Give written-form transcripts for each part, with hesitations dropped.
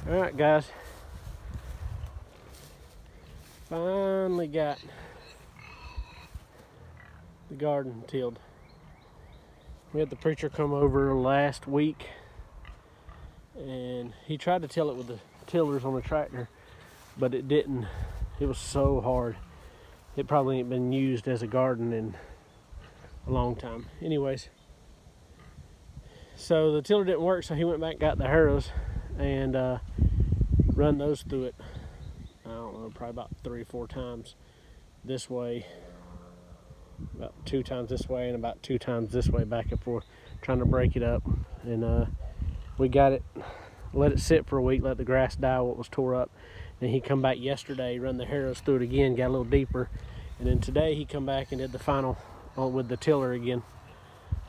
All right, guys. Finally got the garden tilled. We had the preacher come over last week, and he tried to till it with the tillers on the tractor, but it didn't. It was so hard. It probably ain't been used as a garden in a long time. Anyways, so the tiller didn't work, so he went back and got the harrows and run those through it. I don't know, probably about 3 or 4 times this way, about 2 times this way, and about 2 times this way, back and forth, trying to break it up. And we got it, let it sit for a week, let the grass die what was tore up. Then he come back yesterday, run the harrows through it again, got a little deeper, and then today he come back and did the final with the tiller again.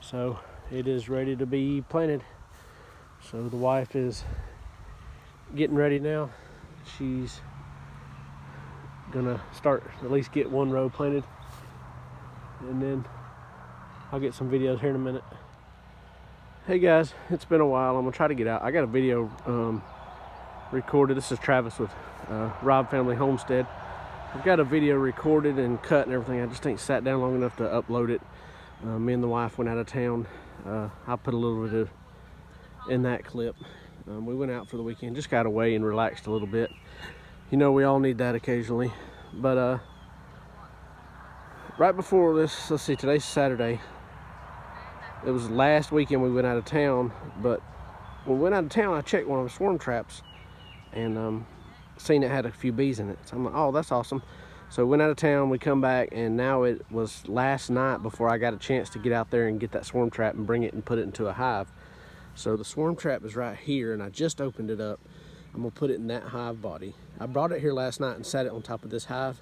So it is ready to be planted. So the wife is getting ready now. She's gonna start, at least get 1 row planted, and then I'll get some videos here in a minute. Hey guys, it's been a while. I'm gonna try to get out. I got a video recorded. This is Travis with Rob Family Homestead. I've got a video recorded and cut and everything. I just ain't sat down long enough to upload it. Me and the wife went out of town. I'll put a little bit of in that clip. We went out for the weekend, just got away and relaxed a little bit. You know, we all need that occasionally. But right before this, let's see, today's Saturday. It was last weekend we went out of town, but when we went out of town, I checked one of the swarm traps and seen it had a few bees in it. So I'm like, oh, that's awesome. So we went out of town, we come back, and now it was last night before I got a chance to get out there and get that swarm trap and bring it and put it into a hive. So the swarm trap is right here, and I just opened it up. I'm gonna put it in that hive body. I brought it here last night and sat it on top of this hive.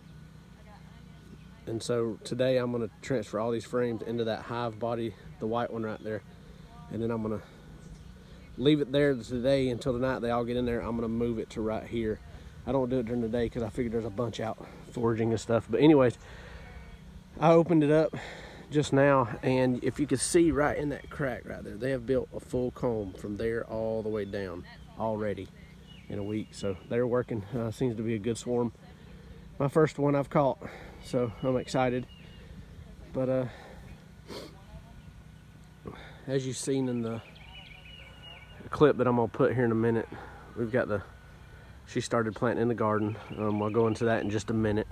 And so today I'm gonna transfer all these frames into that hive body, the white one right there. And then I'm gonna leave it there today until tonight they all get in there. I'm gonna move it to right here. I don't do it during the day because I figure there's a bunch out foraging and stuff. But anyways, I opened it up just now, and if you can see right in that crack right there, they have built a full comb from there all the way down already in a week. So they're working. Seems to be a good swarm. My first one I've caught, so I'm excited. But as you've seen in the clip that I'm gonna put here in a minute, we've got she started planting in the garden. We'll go into that in just a minute.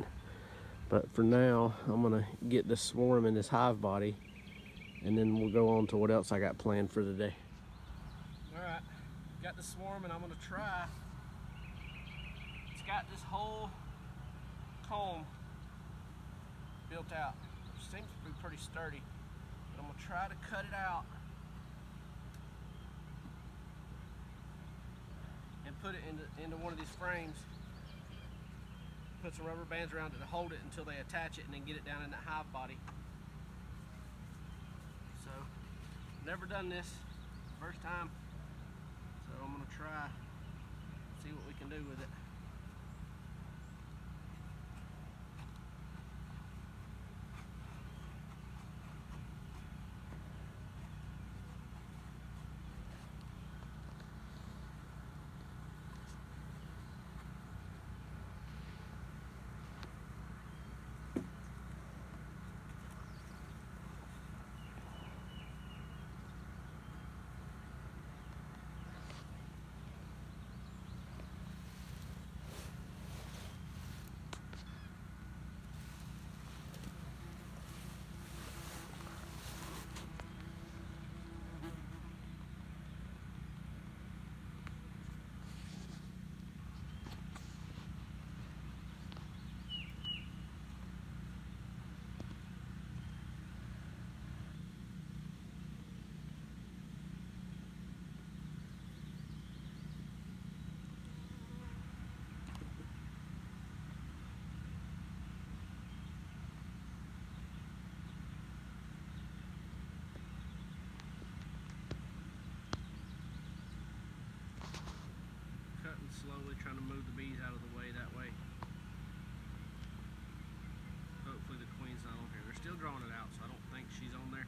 But for now, I'm gonna get this swarm in this hive body, and then we'll go on to what else I got planned for the day. All right, got the swarm, and I'm gonna try. It's got this whole comb built out, which seems to be pretty sturdy. But I'm gonna try to cut it out and put it into one of these frames. Put some rubber bands around it to hold it until they attach it, and then get it down in that hive body. So, never done this, first time. So I'm gonna try, see what we can do with it. Slowly trying to move the bees out of the way that way. Hopefully the queen's not on here. They're still drawing it out, so I don't think she's on there.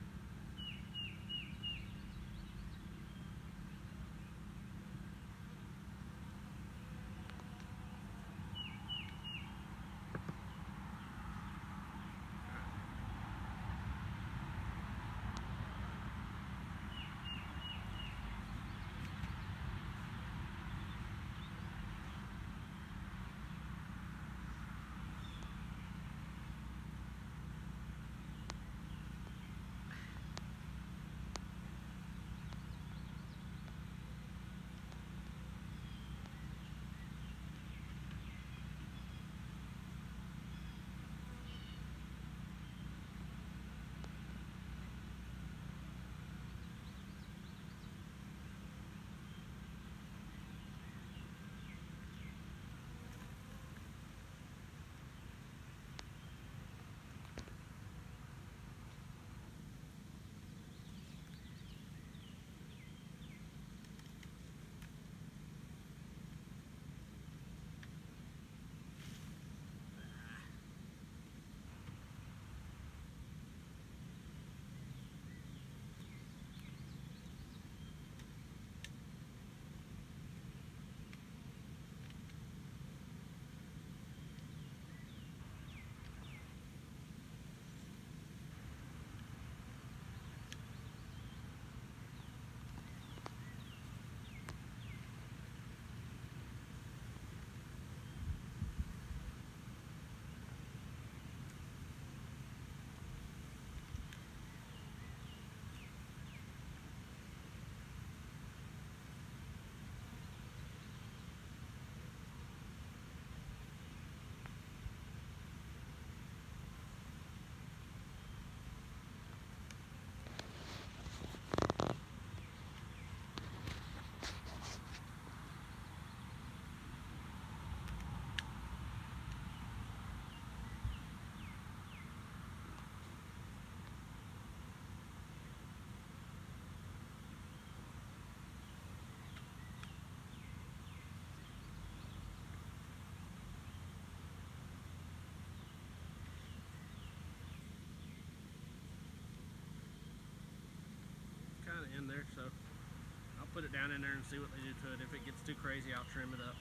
put it down in there and see what they do to it. If it gets too crazy, I'll trim it up.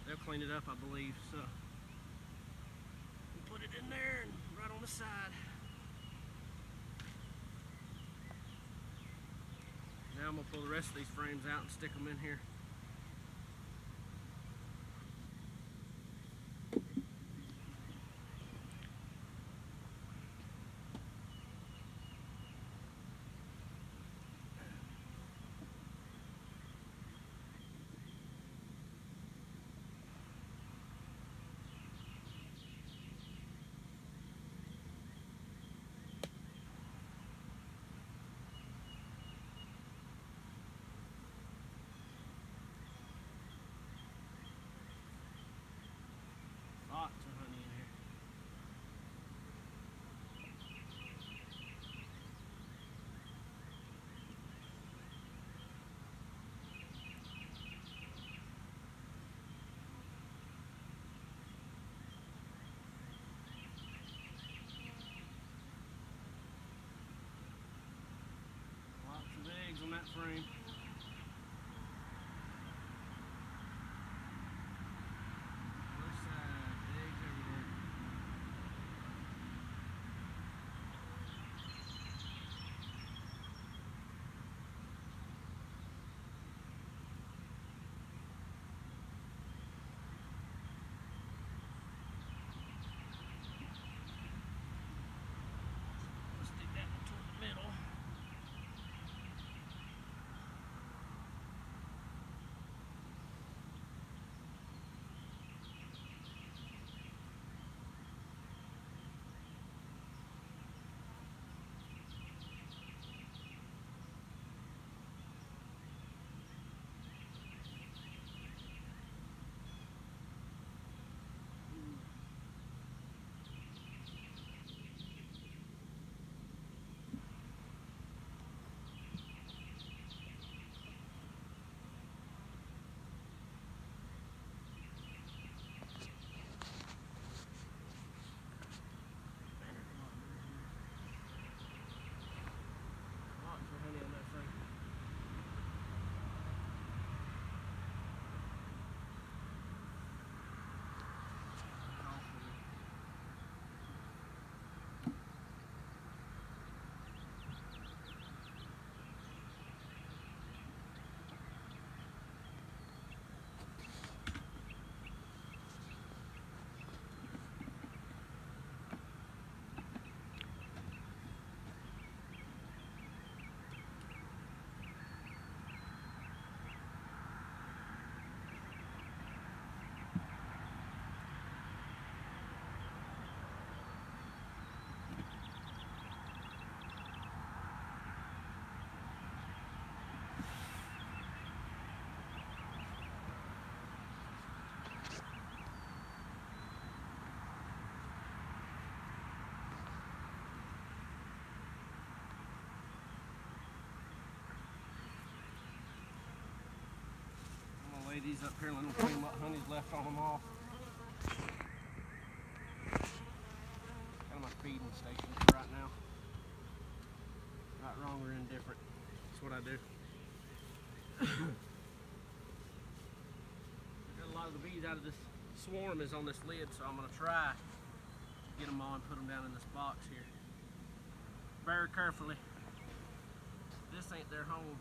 They'll clean it up, I believe. So we'll put it in there and right on the side. Now I'm gonna pull the rest of these frames out and stick them in here. Lots of honey in here. Lots of eggs on that frame. Lay these up here and let them clean what honey's left on them off. Kind of my feeding station for right now. Right, wrong, or indifferent. That's what I do. Got a lot of the bees out of this swarm is on this lid, so I'm going to try to get them all and put them down in this box here. Very carefully. This ain't their home.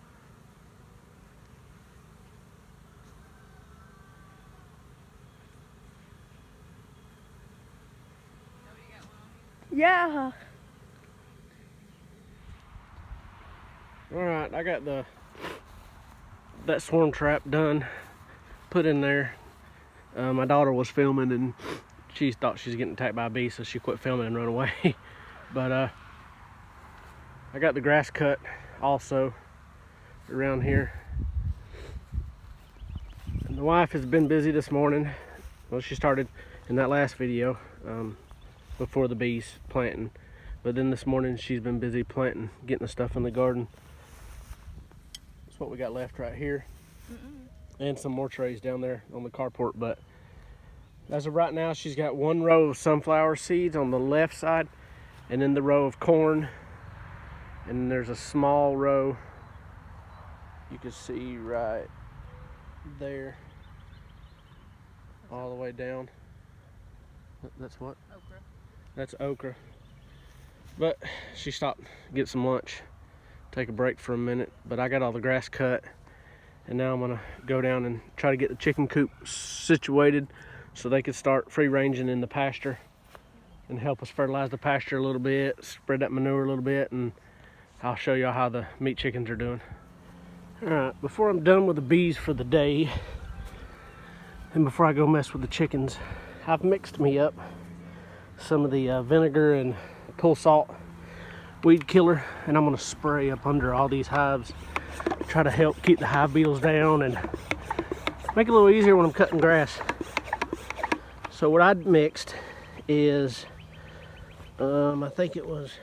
Yeah. All right, I got that swarm trap done, put in there. My daughter was filming and she thought she was getting attacked by a bee, so she quit filming and run away. But I got the grass cut also around here. And the wife has been busy this morning. Well, she started in that last video. Before the bees planting, but then this morning she's been busy planting, getting the stuff in the garden. That's what we got left right here. And some more trays down there on the carport. But as of right now, she's got one row of sunflower seeds on the left side, and then the row of corn, and then there's a small row You can see right there, all the way down. That's what? Okra. That's okra. But she stopped to get some lunch, take a break for a minute. But I got all the grass cut, and now I'm gonna go down and try to get the chicken coop situated so they can start free ranging in the pasture and help us fertilize the pasture a little bit, spread that manure a little bit, and I'll show y'all how the meat chickens are doing. All right, before I'm done with the bees for the day, and before I go mess with the chickens, I've mixed me up some of the vinegar and pool salt weed killer, and I'm gonna spray up under all these hives, try to help keep the hive beetles down and make it a little easier when I'm cutting grass. So what I mixed is, I think it was,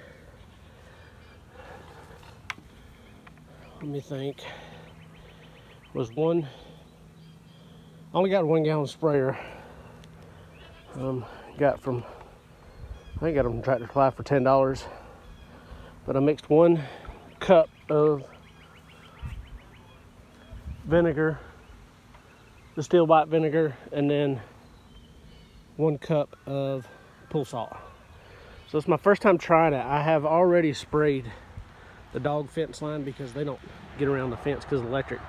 let me think, was one, I only got 1 gallon sprayer. Got from, I think I got them from Tractor Supply for $10. But I mixed 1 cup of vinegar, distilled white vinegar, and then 1 cup of pool salt. So it's my first time trying it. I have already sprayed the dog fence line because they don't get around the fence because of electric.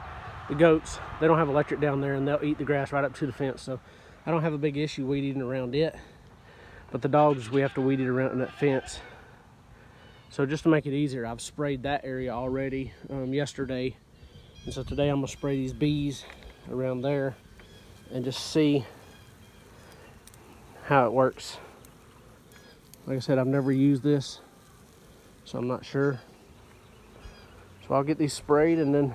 The goats, they don't have electric down there, and they'll eat the grass right up to the fence. So I don't have a big issue weed eating around it. But the dogs, we have to weed eat around that fence. So just to make it easier, I've sprayed that area already yesterday. And so today I'm gonna spray these bees around there and just see how it works. Like I said, I've never used this, so I'm not sure. So I'll get these sprayed, and then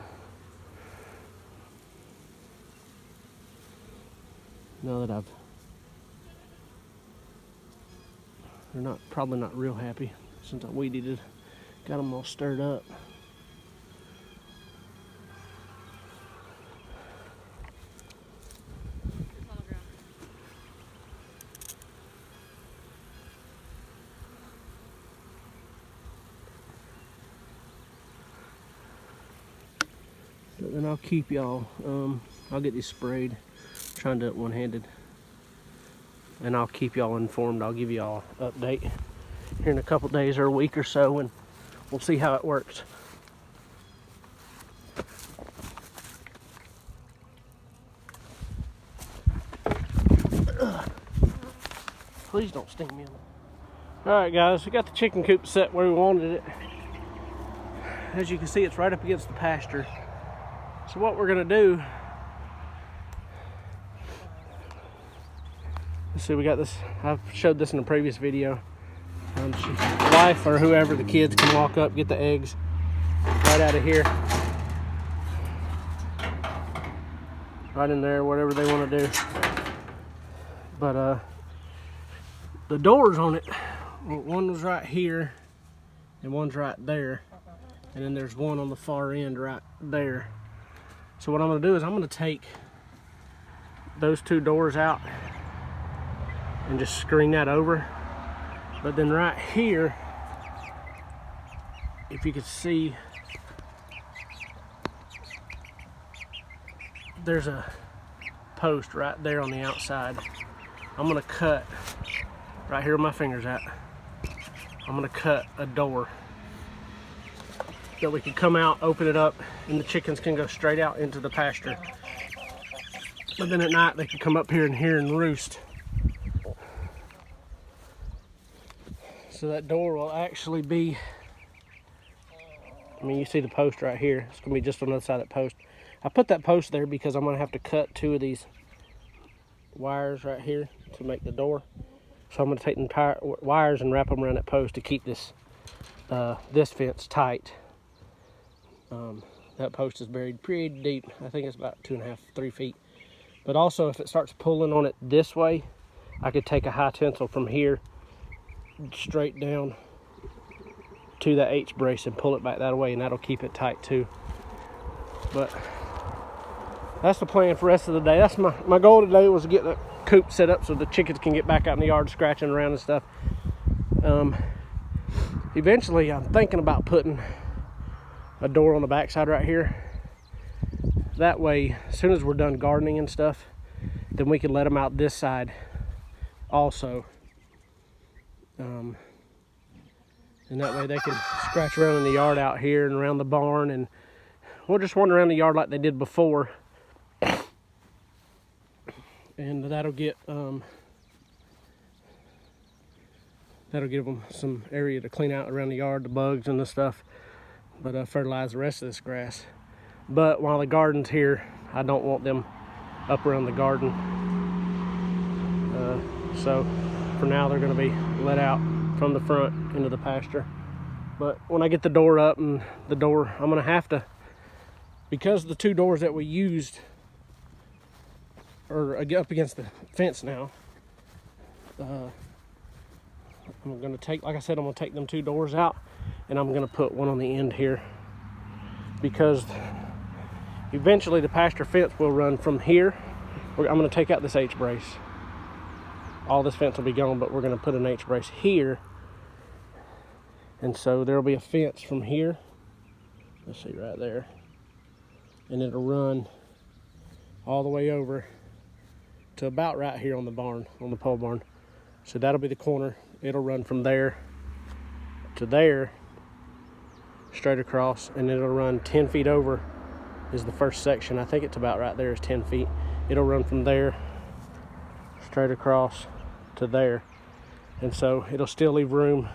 now that they're probably not real happy since I weed eated, got them all stirred up. But then I'll keep y'all, I'll get these sprayed, I'm trying to do it one-handed, and I'll keep y'all informed. I'll give y'all an update here in a couple days or a week or so, and we'll see how it works. Please don't sting me. Alright guys, we got the chicken coop set where we wanted it. As you can see, it's right up against the pasture. So what we're gonna do, let's see, we got this, I've showed this in a previous video. Wife or whoever, the kids can walk up, get the eggs right out of here, right in there, whatever they want to do. But the doors on it, one was right here and one's right there, and then there's one on the far end right there. So what I'm going to do is I'm going to take those 2 doors out and just screen that over. But then right here, if you could see, there's a post right there on the outside. I'm gonna cut right here where my finger's at. I'm gonna cut a door that we can come out, open it up, and the chickens can go straight out into the pasture. But then at night they can come up here and roost. So that door will actually be, I mean, you see the post right here. It's gonna be just on the other side of that post. I put that post there because I'm gonna have to cut 2 of these wires right here to make the door. So I'm gonna take the wires and wrap them around that post to keep this this fence tight. That post is buried pretty deep. I think it's about 2.5, 3 feet. But also, if it starts pulling on it this way, I could take a high tensile from here straight down to that H brace and pull it back that way, and that'll keep it tight too. But that's the plan for the rest of the day. That's my goal today, was to get the coop set up so the chickens can get back out in the yard scratching around and stuff. Eventually I'm thinking about putting a door on the backside right here, that way, as soon as we're done gardening and stuff, then we can let them out this side also. And that way they can scratch around in the yard out here and around the barn, and we'll just wander around the yard like they did before. And that'll give them some area to clean out around the yard, the bugs and the stuff, but fertilize the rest of this grass. But while the garden's here, I don't want them up around the garden. So for now, they're going to be let out from the front into the pasture. But when I get the door up, and the door, I'm going to have to, because the 2 doors that we used are up against the fence now, I'm going to take, like I said, I'm going to take them 2 doors out, and I'm going to put one on the end here, because eventually the pasture fence will run from here. I'm going to take out this H-brace. All this fence will be gone, but we're going to put an H-brace here. And so there will be a fence from here. Let's see, right there. And it'll run all the way over to about right here on the barn, on the pole barn. So that'll be the corner. It'll run from there to there, straight across, and it'll run 10 feet over is the first section. I think it's about right there is 10 feet. It'll run from there straight across to there. And so it'll still leave room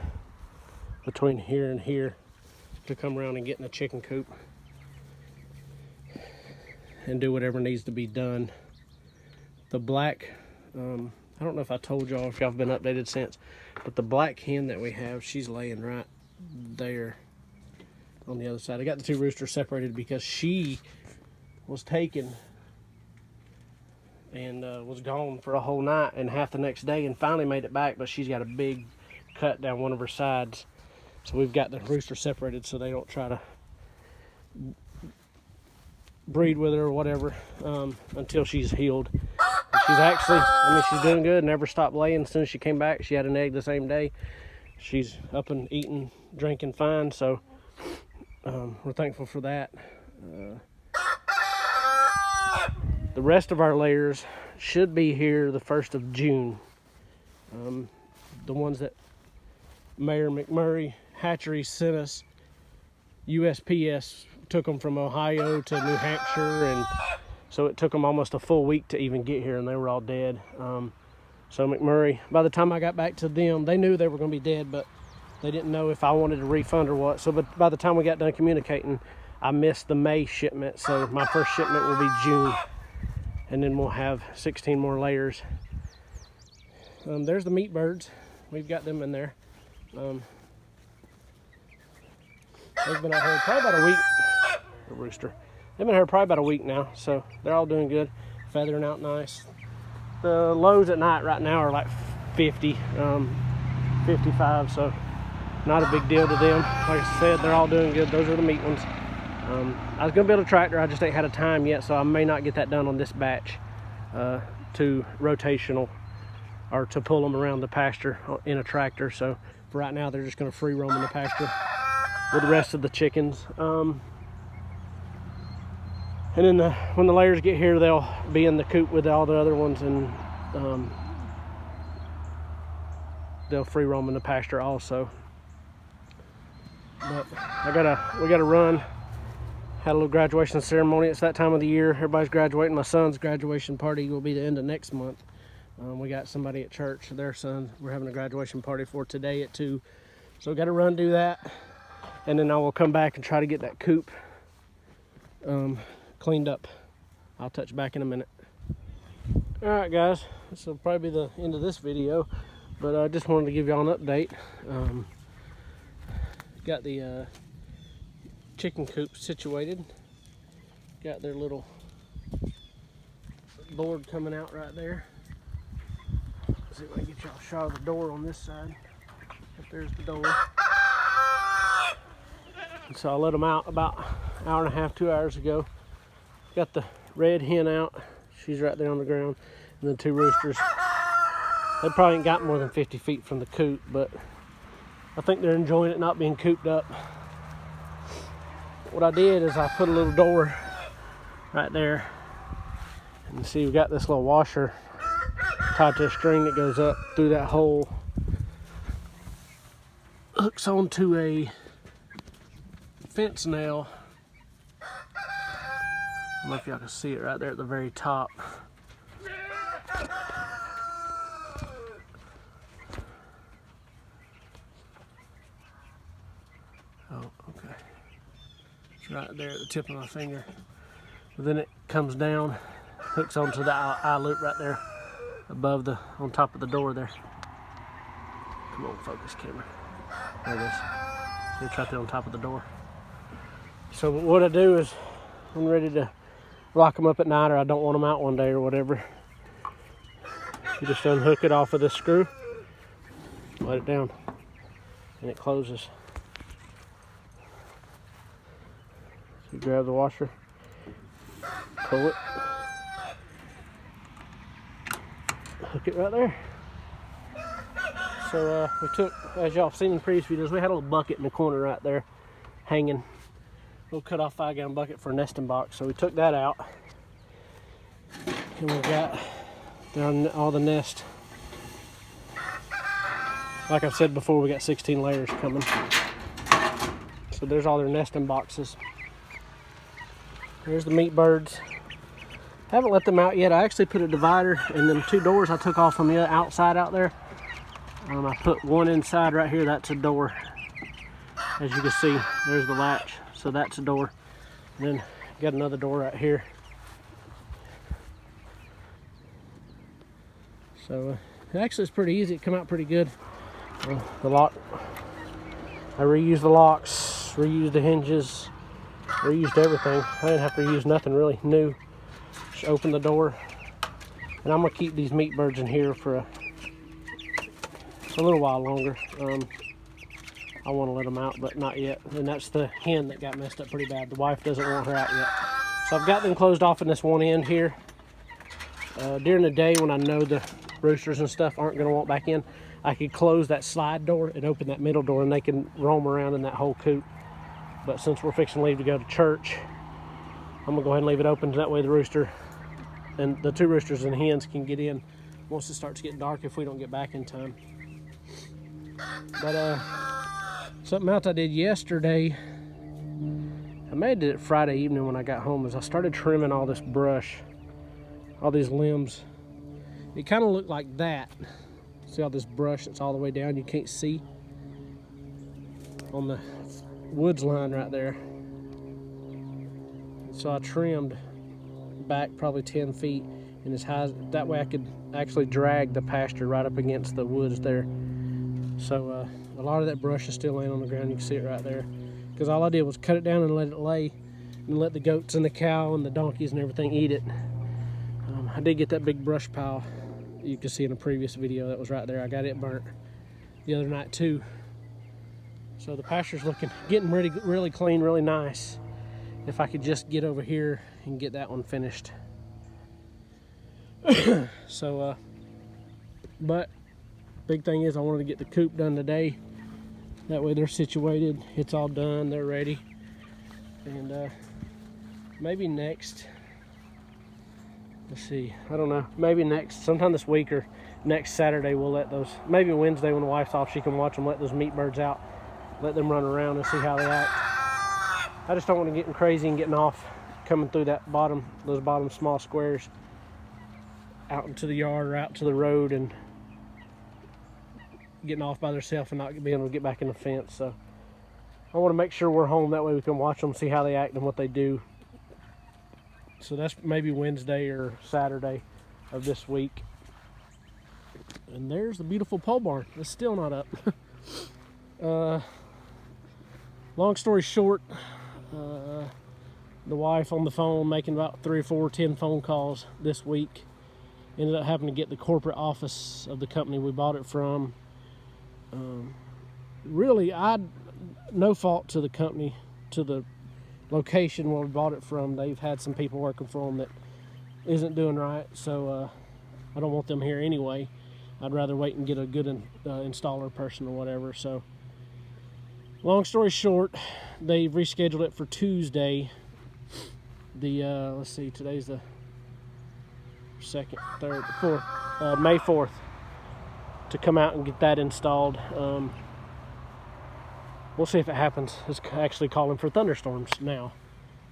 between here and here to come around and get in the chicken coop and do whatever needs to be done. The black, I don't know if I told y'all, if y'all have been updated since, but the black hen that we have, she's laying right there on the other side. I got the 2 roosters separated because she was taken and was gone for a whole night and half the next day, and finally made it back, but she's got a big cut down one of her sides. So we've got the rooster separated so they don't try to breed with her or whatever until she's healed. And she's actually, she's doing good, never stopped laying. As soon as she came back, she had an egg the same day. She's up and eating, drinking fine, so we're thankful for that. The rest of our layers should be here the 1st of June. The ones that Mayor McMurray Hatchery sent us, USPS took them from Ohio to New Hampshire, and so it took them almost a full week to even get here, and they were all dead. So McMurray, by the time I got back to them, they knew they were going to be dead, but they didn't know if I wanted a refund or what. So but by the time we got done communicating, I missed the May shipment, so my first shipment will be June. And then we'll have 16 more layers. There's the meat birds. We've got them in there. They've been out here probably about a week. The rooster. They've been here probably about a week now, so they're all doing good. Feathering out nice. The lows at night right now are like 50, 55, so not a big deal to them. Like I said, they're all doing good. Those are the meat ones. I was going to build a tractor, I just ain't had a time yet, so I may not get that done on this batch to rotational or to pull them around the pasture in a tractor. So for right now, they're just going to free roam in the pasture with the rest of the chickens. And then when the layers get here, they'll be in the coop with all the other ones, and they'll free roam in the pasture also. But we gotta run. Had a little graduation ceremony. It's that time of the year. Everybody's graduating. My son's graduation party will be the end of next month. We got somebody at church, their son, we're having a graduation party for today at 2. So we got to run do that. And then I will come back and try to get that coop cleaned up. I'll touch back in a minute. All right, guys. This will probably be the end of this video, but I just wanted to give y'all an update. Got the chicken coop situated. Got their little board coming out right there. Let's see if I can get y'all a shot of the door on this side. If there's the door. And so I let them out about an hour and a half, 2 hours ago. Got the red hen out. She's right there on the ground. And the 2 roosters. They probably ain't got more than 50 feet from the coop, but I think they're enjoying it not being cooped up. What I did is I put a little door right there. And see, we've got this little washer tied to a string that goes up through that hole. Hooks onto a fence nail. I don't know if y'all can see it right there at the very top. Oh, okay. It's right there at the tip of my finger. But then it comes down, hooks onto the eye loop right there above on top of the door there. Come on, focus camera. There it is. See, it's right there on top of the door. So what I do is, I'm ready to lock them up at night, or I don't want them out one day or whatever. You just unhook it off of this screw, let it down, and it closes. So you grab the washer, pull it, hook it right there. So we took, as y'all have seen in previous videos, we had a little bucket in the corner right there hanging. A little cut off 5-gallon bucket for a nesting box. So we took that out. And we got all the nest. Like I've said before, we got 16 layers coming. So there's all their nesting boxes. There's the meat birds. Haven't let them out yet. I actually put a divider in them 2 doors I took off from the outside out there. I put one inside right here. That's a door. As you can see, there's the latch. So that's a door. And then got another door right here. So actually it's pretty easy. It come out pretty good. The lock, I reused the locks, reused the hinges, reused everything. I didn't have to use nothing really new. Just open the door. And I'm gonna keep these meat birds in here for a little while longer. I want to let them out, but not yet. And that's the hen that got messed up pretty bad. The wife doesn't want her out yet. So I've got them closed off in this one end here. During the day when I know the roosters and stuff aren't going to want back in, I could close that slide door and open that middle door, and they can roam around in that whole coop. But since we're fixing to leave to go to church, I'm going to go ahead and leave it open. That way the rooster and the 2 roosters and hens can get in once it starts getting dark if we don't get back in time. But something else I did yesterday, I made it Friday evening when I got home, is I started trimming all this brush, all these limbs. It kind of looked like that. See all this brush that's all the way down, you can't see on the woods line right there. So I trimmed back probably 10 feet and as high, that way I could actually drag the pasture right up against the woods there. So a lot of that brush is still laying on the ground. You can see it right there. Because all I did was cut it down and let it lay, and let the goats and the cow and the donkeys and everything eat it. I did get that big brush pile you can see in a previous video that was right there. I got it burnt the other night too. So the pasture's getting really clean, really nice. If I could just get over here and get that one finished. So, but big thing is I wanted to get the coop done today. That way they're situated, it's all done, they're ready. And maybe next, let's see, I don't know, maybe sometime this week or next Saturday we'll let those, maybe Wednesday when the wife's off she can watch them, let those meat birds out, let them run around and see how they act. I just don't want to get crazy and getting off, coming through those bottom small squares out into the yard or out to the road and getting off by themselves and not being able to get back in the fence. So I want to make sure we're home, that way we can watch them, see how they act and what they do. So that's maybe Wednesday or Saturday of this week. And there's the beautiful pole barn. It's still not up. Long story short, the wife on the phone making about 3 or 4, 10 phone calls this week. Ended up having to get the corporate office of the company we bought it from. Really, no fault to the company, to the location where we bought it from. They've had some people working for them that isn't doing right, so I don't want them here anyway. I'd rather wait and get a good installer person or whatever. So long story short, they've rescheduled it for Tuesday, the let's see, today's the 2nd, 3rd, 4th, May 4th, to come out and get that installed. We'll see if it happens. It's actually calling for thunderstorms now,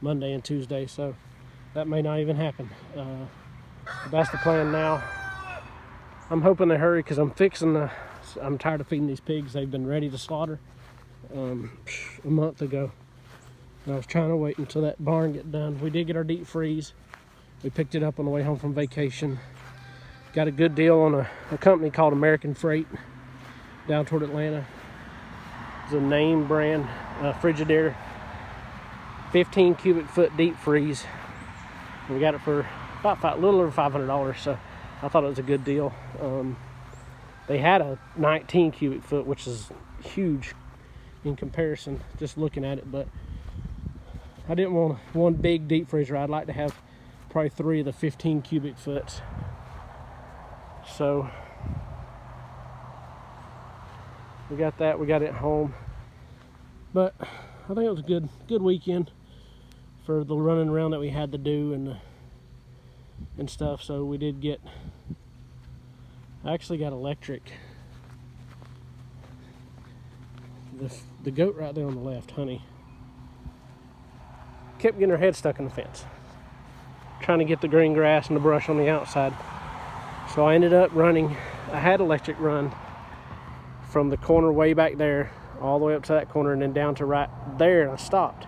Monday and Tuesday, so that may not even happen. But that's the plan now. I'm hoping they hurry because I'm tired of feeding these pigs. They've been ready to slaughter a month ago. And I was trying to wait until that barn get done. We did get our deep freeze. We picked it up on the way home from vacation. Got a good deal on a company called American Freight down toward Atlanta. It's a name brand Frigidaire 15 cubic foot deep freeze. We got it for about a little over $500, so I thought it was a good deal. They had a 19 cubic foot, which is huge in comparison, just looking at it, but I didn't want one big deep freezer. I'd like to have probably 3 of the 15 cubic foots. So we got that. We got it home. But I think it was a good weekend for the running around that we had to do and stuff. So we did get. I actually got electric. The goat right there on the left, honey, kept getting her head stuck in the fence, trying to get the green grass and the brush on the outside. So I ended up running. I had electric run from the corner way back there all the way up to that corner and then down to right there, and I stopped.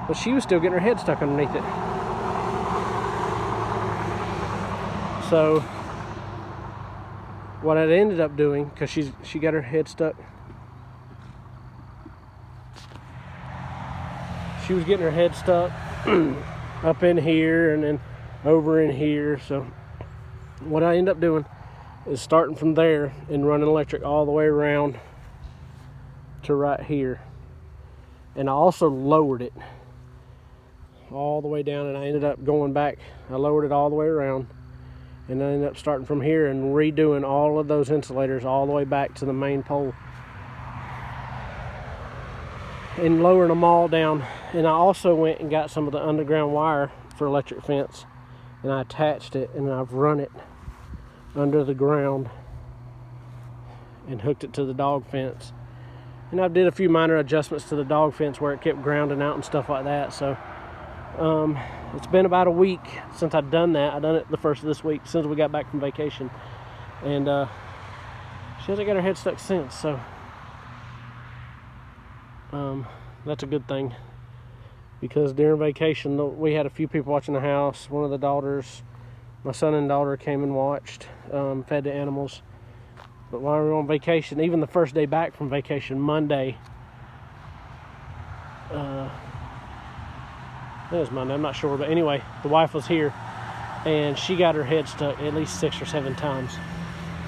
But she was still getting her head stuck underneath it. So what I ended up doing, because she got her head stuck, she was getting her head stuck up in here and then over in here. So what I end up doing is starting from there and running electric all the way around to right here. And I also lowered it all the way down, and I ended up going back. I lowered it all the way around, and I ended up starting from here and redoing all of those insulators all the way back to the main pole and lowering them all down. And I also went and got some of the underground wire for electric fence, and I attached it, and I've run it under the ground and hooked it to the dog fence. And I did a few minor adjustments to the dog fence where it kept grounding out and stuff like that. So it's been about a week since I've done that. I done it the first of this week, since we got back from vacation, and she hasn't got her head stuck since. So that's a good thing, because during vacation we had a few people watching the house. One of the daughters, my son and daughter, came and watched, fed the animals. But while we were on vacation, even the first day back from vacation, Monday, it was Monday, I'm not sure, but anyway, the wife was here and she got her head stuck at least 6 or 7 times.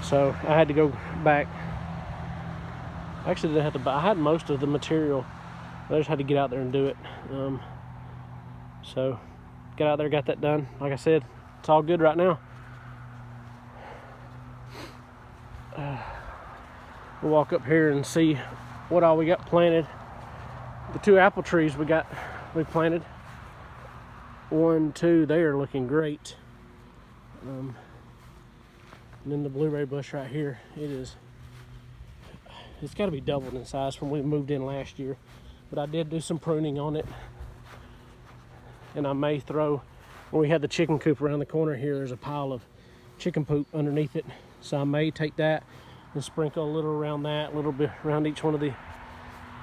So I had to go back. Actually, I had most of the material. I just had to get out there and do it. So got out there, got that done. Like I said, it's all good right now. We'll walk up here and see what all we got planted. The 2 apple trees we planted. 1, 2, they are looking great. And then the blueberry bush right here, it's got to be doubled in size from when we moved in last year. But I did do some pruning on it, and I may throw, when we had the chicken coop around the corner here, there's a pile of chicken poop underneath it. So I may take that and sprinkle a little around that, a little bit around each one of the,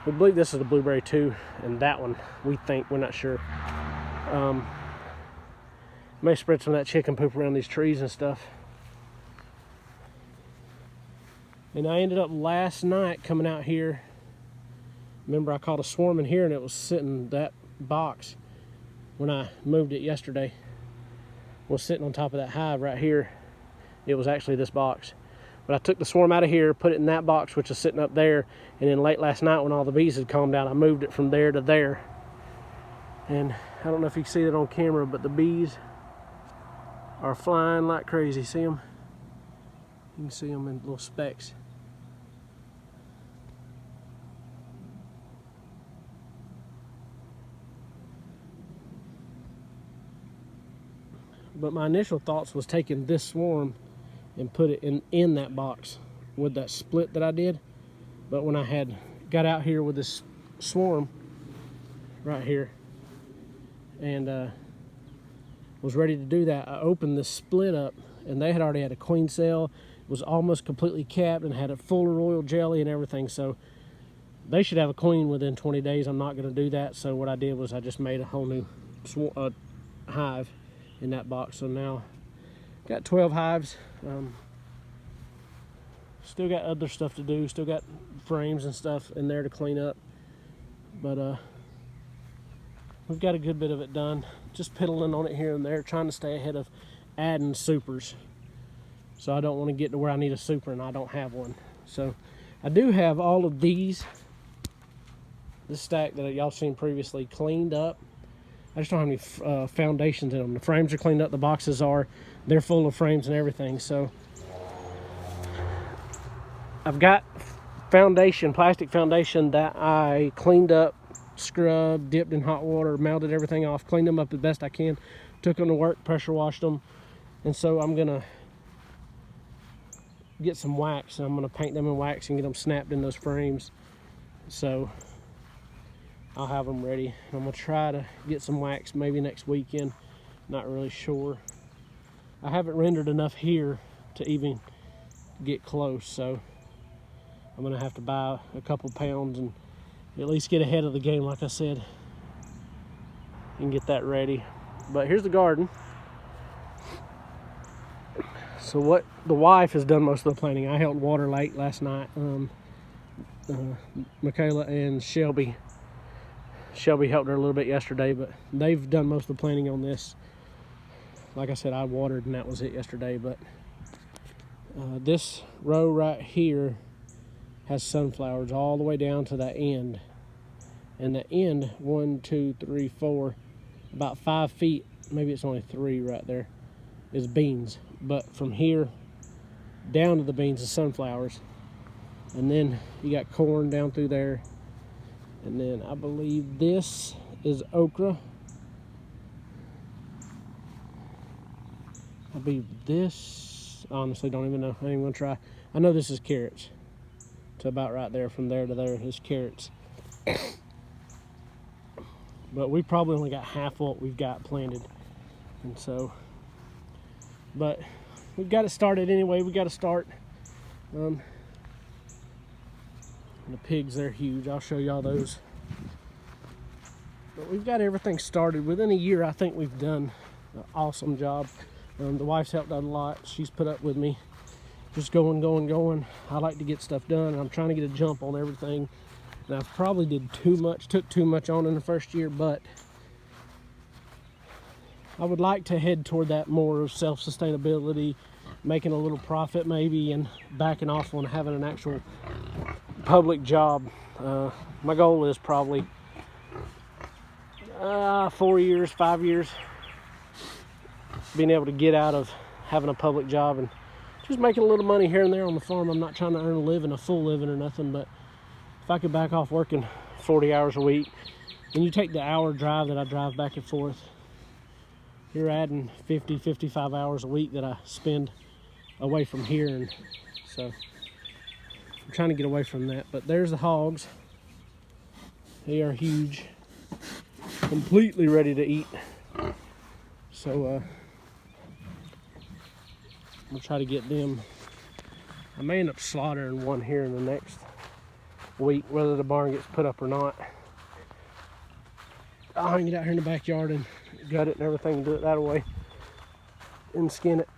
we believe this is the blueberry too, and that one, we think, we're not sure. May spread some of that chicken poop around these trees and stuff. And I ended up last night coming out here. Remember, I caught a swarm in here, and it was sitting in that box when I moved it yesterday. Was sitting on top of that hive right here. It was actually this box. But I took the swarm out of here, put it in that box, which is sitting up there, and then late last night when all the bees had calmed down, I moved it from there to there. And I don't know if you can see that on camera, but the bees are flying like crazy. See them? You can see them in little specks. But my initial thoughts was taking this swarm and put it in that box with that split that I did. But when I had got out here with this swarm right here and was ready to do that, I opened the split up, and they had already had a queen cell. It was almost completely capped and had a full of royal jelly and everything. So they should have a queen within 20 days. I'm not going to do that. So what I did was I just made a whole new hive in that box. So now got 12 hives. Still got other stuff to do. Still got frames and stuff in there to clean up. But we've got a good bit of it done. Just piddling on it here and there, trying to stay ahead of adding supers. So I don't want to get to where I need a super and I don't have one. So I do have all of these, this stack that y'all seen previously, cleaned up. I just don't have any foundations in them. The frames are cleaned up, the boxes are. They're full of frames and everything. So I've got foundation, plastic foundation that I cleaned up, scrubbed, dipped in hot water, melted everything off, cleaned them up the best I can, took them to work, pressure washed them. And so I'm gonna get some wax, and I'm gonna paint them in wax and get them snapped in those frames. So I'll have them ready. I'm gonna try to get some wax maybe next weekend. Not really sure. I haven't rendered enough here to even get close, so I'm gonna have to buy a couple pounds and at least get ahead of the game, like I said, and get that ready. But here's the garden. So what the wife has done most of the planting. I helped water late last night. Michaela and Shelby helped her a little bit yesterday, but they've done most of the planting on this. Like I said, I watered and that was it yesterday. But this row right here has sunflowers all the way down to that end. And the end, 1, 2, 3, 4, about 5 feet, maybe it's only 3 right there, is beans. But from here down to the beans is sunflowers. And then you got corn down through there. And then I believe this is okra. I believe this, honestly don't even know, I ain't even gonna try. I know this is carrots. To about right there, from there to there is carrots. But we probably only got half what we've got planted. And so, but we've got it started anyway. We got to start. The pigs, they're huge. I'll show y'all those. But we've got everything started. Within a year, I think we've done an awesome job. The wife's helped out a lot. She's put up with me. Just going. I like to get stuff done. I'm trying to get a jump on everything. And I probably took too much on in the first year, but I would like to head toward that more of self-sustainability, making a little profit maybe, and backing off on having an actual public job. My goal is probably 4 years, 5 years, being able to get out of having a public job and just making a little money here and there on the farm. I'm not trying to earn a living, a full living or nothing, but if I could back off working 40 hours a week, and you take the hour drive that I drive back and forth, you're adding 50, 55 hours a week that I spend away from here. And so I'm trying to get away from that. But there's the hogs. They are huge, completely ready to eat. So I'm gonna try to get them. I may end up slaughtering one here in the next week, whether the barn gets put up or not. I'll hang it out here in the backyard and gut it and everything and do it that way, and skin it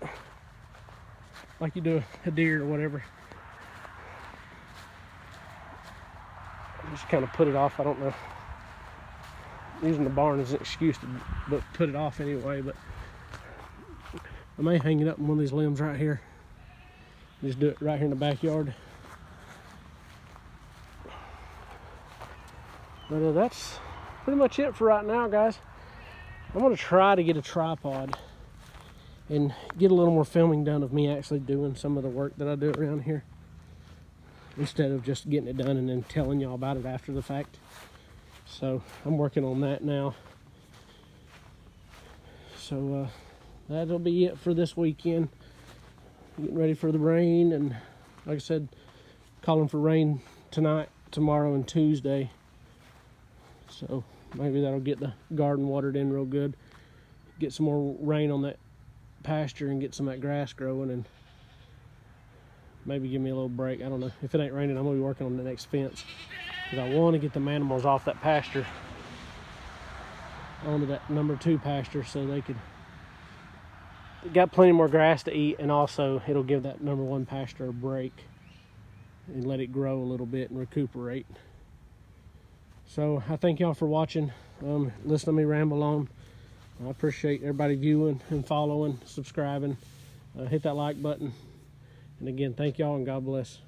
like you do a deer or whatever. Just kind of put it off. I don't know, using the barn as an excuse to put it off anyway, but I may hang it up in one of these limbs right here. Just do it right here in the backyard. But that's pretty much it for right now, guys. I'm gonna try to get a tripod and get a little more filming done of me actually doing some of the work that I do around here, instead of just getting it done and then telling y'all about it after the fact. So I'm working on that now. So that'll be it for this weekend. Getting ready for the rain, and like I said, calling for rain tonight, tomorrow, and Tuesday. So maybe that'll get the garden watered in real good. Get some more rain on that pasture and get some of that grass growing, and maybe give me a little break. I don't know. If it ain't raining, I'm gonna be working on the next fence, because I want to get them animals off that pasture onto that number 2 pasture, so they got plenty more grass to eat, and also it'll give that number 1 pasture a break and let it grow a little bit and recuperate. So I thank y'all for watching, listening to me ramble on. I appreciate everybody viewing and following, subscribing. Hit that like button. And again, thank y'all, and God bless.